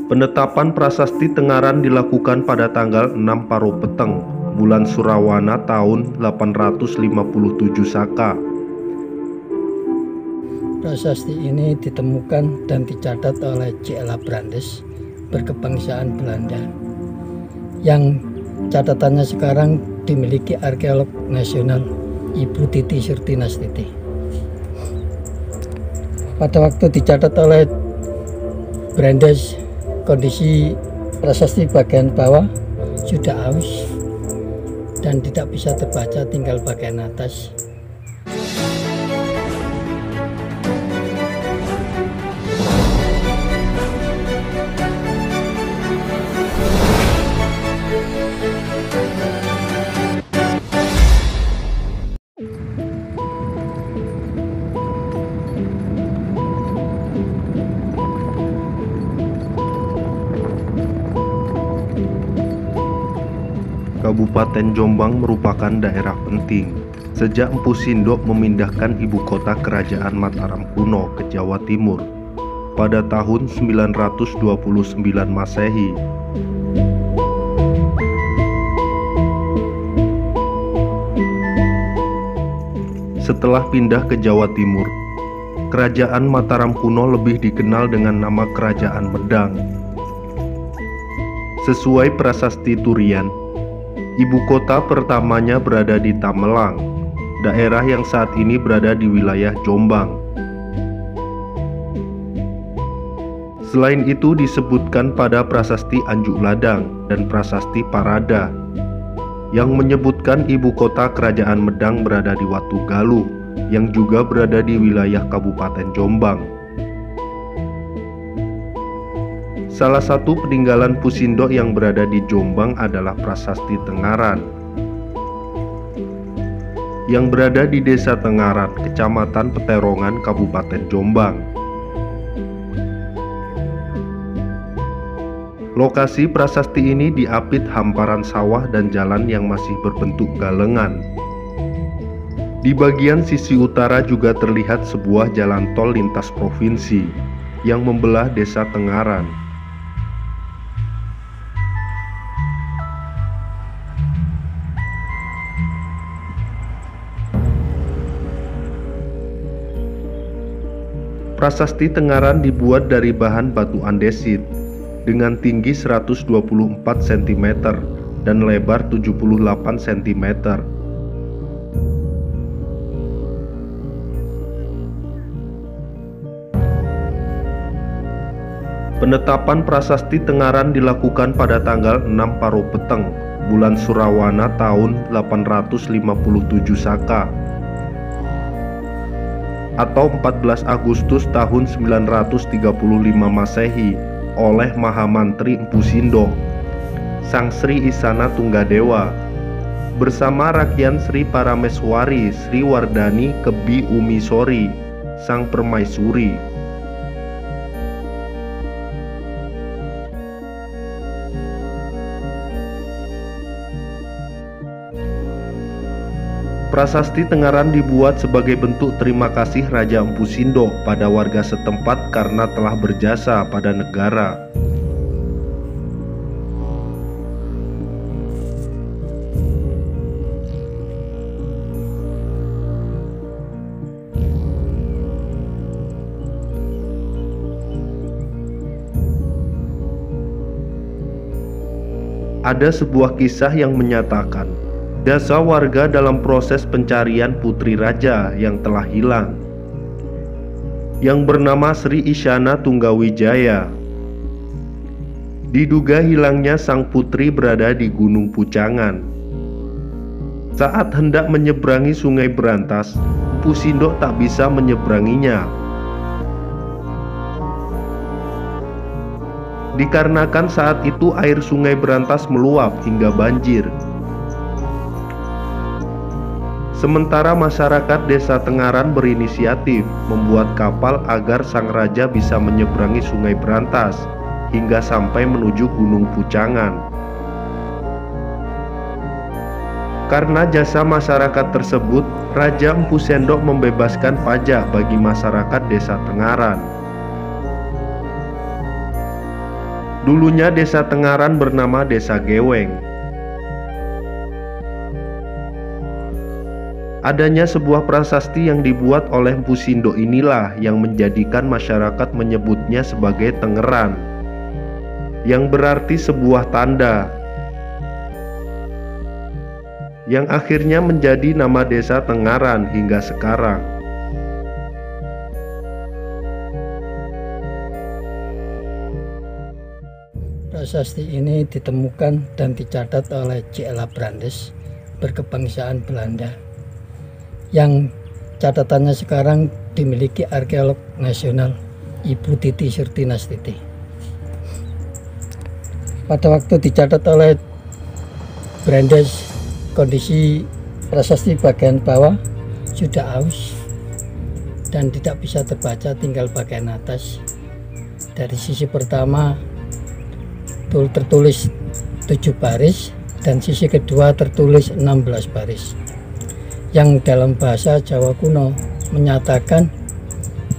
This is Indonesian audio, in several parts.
Penetapan prasasti Tengaran dilakukan pada tanggal 6 Paropeteng, bulan Surawana tahun 857 Saka. Prasasti ini ditemukan dan dicatat oleh J.L. Brandes, berkebangsaan Belanda, yang catatannya sekarang dimiliki arkeolog nasional Ibu Titi Surtinastiti. Pada waktu dicatat oleh Brandes, kondisi prasasti bagian bawah sudah aus dan tidak bisa terbaca, tinggal bagian atas. Kabupaten Jombang merupakan daerah penting sejak Empu Sindok memindahkan ibu kota kerajaan Mataram kuno ke Jawa Timur pada tahun 929 Masehi. Setelah pindah ke Jawa Timur, kerajaan Mataram kuno lebih dikenal dengan nama Kerajaan Medang. Sesuai prasasti Turian, ibu kota pertamanya berada di Tamelang, daerah yang saat ini berada di wilayah Jombang. Selain itu disebutkan pada prasasti Anjuk Ladang dan prasasti Parada yang menyebutkan ibu kota kerajaan Medang berada di Watugaluh yang juga berada di wilayah Kabupaten Jombang. Salah satu peninggalan Pusindok yang berada di Jombang adalah prasasti Tengaran yang berada di Desa Tengaran, Kecamatan Peterongan, Kabupaten Jombang. Lokasi prasasti ini diapit hamparan sawah dan jalan yang masih berbentuk galengan. Di bagian sisi utara juga terlihat sebuah jalan tol lintas provinsi yang membelah Desa Tengaran. Prasasti Tengaran dibuat dari bahan batu andesit dengan tinggi 124 cm dan lebar 78 cm. Penetapan prasasti Tengaran dilakukan pada tanggal 6 Paropeteng, bulan Surawana tahun 857 Saka, atau 14 Agustus tahun 935 Masehi oleh Mahamantri Empu Sindok, Sang Sri Isana Tunggadewa, bersama Rakyan Sri Parameswari Sri Wardani Kebi Umisori, Sang Permaisuri. Prasasti Tengaran dibuat sebagai bentuk terima kasih Raja Empu Sindok pada warga setempat karena telah berjasa pada negara. Ada sebuah kisah yang menyatakan jasa warga dalam proses pencarian putri raja yang telah hilang, yang bernama Sri Isyana Tunggawijaya. Diduga hilangnya sang putri berada di Gunung Pucangan. Saat hendak menyeberangi Sungai Berantas, Empu Sindok tak bisa menyeberanginya, dikarenakan saat itu air Sungai Berantas meluap hingga banjir. Sementara masyarakat Desa Tengaran berinisiatif membuat kapal agar sang raja bisa menyeberangi Sungai Berantas hingga sampai menuju Gunung Pucangan. Karena jasa masyarakat tersebut, Raja Empu Sindok membebaskan pajak bagi masyarakat Desa Tengaran. Dulunya desa Tengaran bernama Desa Geweng. Adanya sebuah prasasti yang dibuat oleh Mpu Sindo inilah yang menjadikan masyarakat menyebutnya sebagai Tengeran, yang berarti sebuah tanda, yang akhirnya menjadi nama desa Tengaran hingga sekarang. Prasasti ini ditemukan dan dicatat oleh C.L. Brandes, berkebangsaan Belanda, yang catatannya sekarang dimiliki arkeolog nasional Ibu Titi Surtinastiti. Pada waktu dicatat oleh Brandes, kondisi prasasti bagian bawah sudah aus dan tidak bisa terbaca, tinggal bagian atas. Dari sisi pertama tertulis 7 baris dan sisi kedua tertulis 16 baris, yang dalam bahasa Jawa kuno menyatakan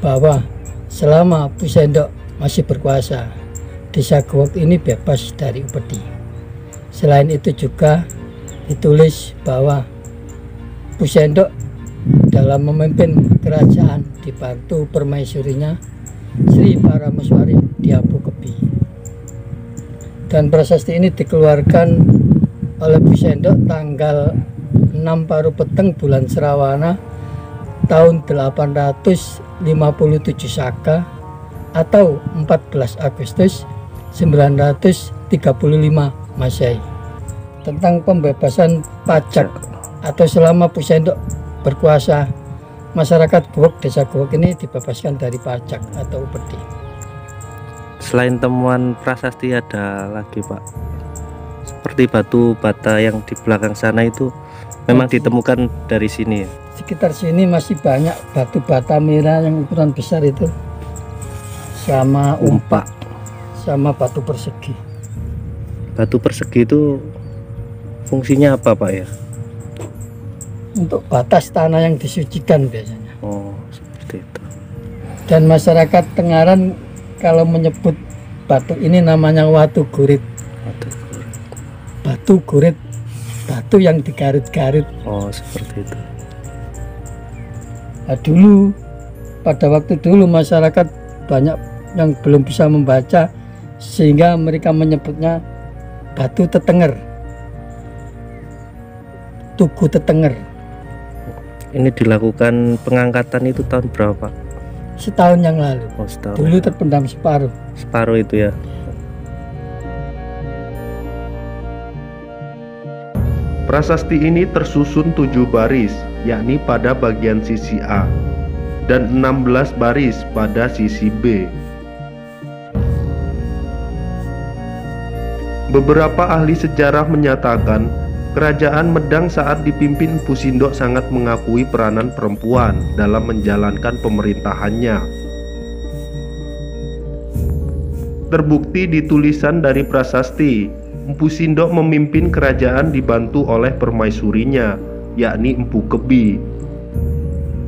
bahwa selama Mpu Sendok masih berkuasa, desa Gewog ini bebas dari upeti. Selain itu juga ditulis bahwa Mpu Sendok dalam memimpin kerajaan dibantu permaisurinya Sri Paramaswari Diapu Kebi. Dan prasasti ini dikeluarkan oleh Mpu Sendok tanggal 6 Paru Peteng bulan Serawana tahun 857 Saka atau 14 Agustus 935 Masehi, tentang pembebasan pajak atau selama Mpu Sendok berkuasa, masyarakat Gewog, desa Gewog ini dibebaskan dari pajak atau upeti. Selain temuan prasasti ada lagi Pak, seperti batu bata yang di belakang sana itu memang ditemukan dari sini ya? Sekitar sini masih banyak batu bata merah yang ukuran besar itu, sama umpak, sama batu persegi. Batu persegi itu fungsinya apa Pak ya? Untuk batas tanah yang disucikan biasanya. Oh, seperti itu. Dan masyarakat Tengaran kalau menyebut batu ini namanya watu gurit. Batu gurit, batu yang digarit-garit. Oh, seperti itu. Nah, dulu pada waktu dulu masyarakat banyak yang belum bisa membaca, sehingga mereka menyebutnya batu tetenger, tugu tetenger. Ini dilakukan pengangkatan itu tahun berapa? Setahun yang lalu. Oh, setahun. Dulu terpendam separuh. Separuh itu ya. Prasasti ini tersusun 7 baris, yakni pada bagian sisi A, dan 16 baris pada sisi B. Beberapa ahli sejarah menyatakan Kerajaan Medang saat dipimpin Mpu Sindok sangat mengakui peranan perempuan dalam menjalankan pemerintahannya. Terbukti di tulisan dari prasasti, Mpu Sindok memimpin kerajaan dibantu oleh permaisurinya, yakni Mpu Kebi.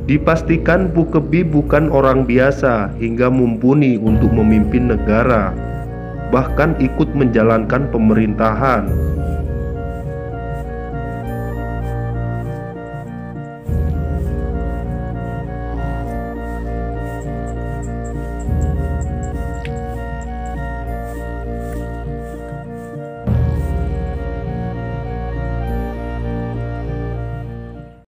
Dipastikan Mpu Kebi bukan orang biasa hingga mumpuni untuk memimpin negara, bahkan ikut menjalankan pemerintahan